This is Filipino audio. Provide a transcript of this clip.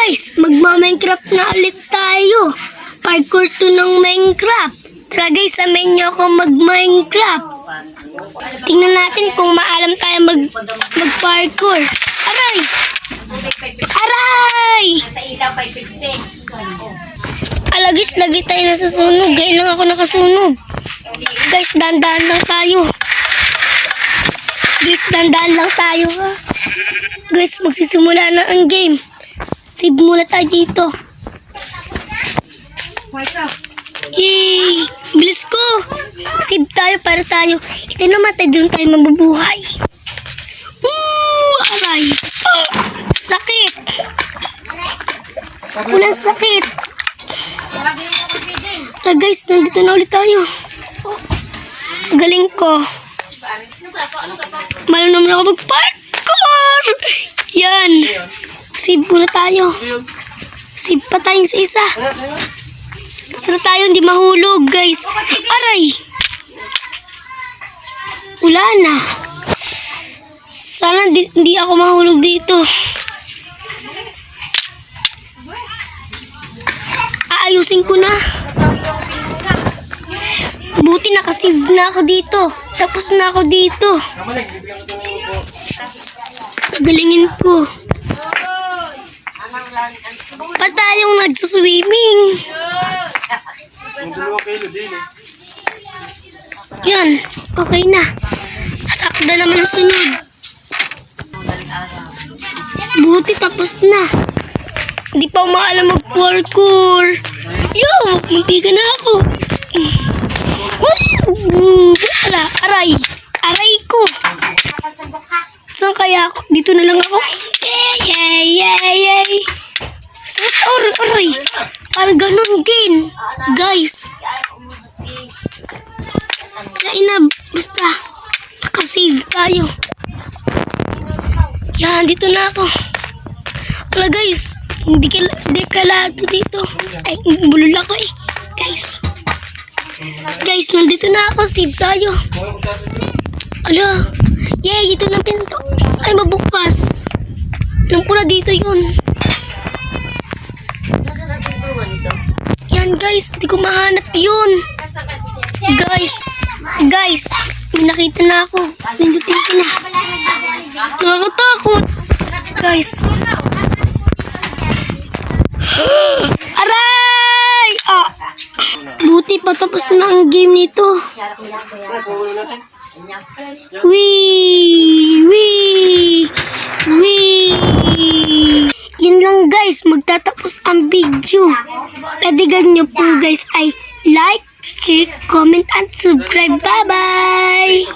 guys, magma-Minecraft na ulit tayo. Parkour to ng Minecraft. Tara guys, samayin niyo ako mag-Minecraft. Tingnan natin kung maalam tayo mag-parkour. Aray! Aray! Alagis, lagi tayo nasusunog. Ngayon lang ako nakasunog. Guys, dandan lang tayo. Guys, dandan lang tayo ha. Guys, magsisimula na ang game. Save muna tayo dito. Yay! Bilis ko! Save tayo para tayo. Ito namatay, doon tayo mabubuhay. Aray! Oh, sakit! Walang sakit! Guys, nandito na ulit tayo. Oh, galing ko. Malam naman ako mag-parkour! Yan! Save muna tayo. Save pa tayong sa isa. Sana tayo hindi mahulog, guys. Aray! Wala na. Sana hindi ako mahulog dito. Aayusin ko na. Buti nakasave na ako dito. Tapos na ako dito. Pagalingin ko. Pa tayong nagsuswimming. Yan, okay na. Sakda naman ang sunod. Buti tapos na. Hindi pa umaalam mag-parkour. Yo, munti ka na ako. Aray. Aray ko. Saan kaya ako? Dito na lang ako. Yay. Aray. Parang ganun din. Guys. Kaya na, basta nakasave tayo. Yan, dito na ako. Wala guys, hindi kalato dito. Ay, bulol ako eh. Guys, nandito na ako. Save tayo. Ala, yay, ito na pinto. Ay, mabukas. Alam ko na dito yun. Yan guys, di ko mahanap yun. Guys, may nakita na ako. Pindutin ko na. Nakakatakot. Guys. Aray! Ah! Buti pa tapos na ang game nito. Wee! Yun lang guys, magtatapos ang video. Padigan nyo po guys ay like, share, comment, and subscribe. Bye-bye!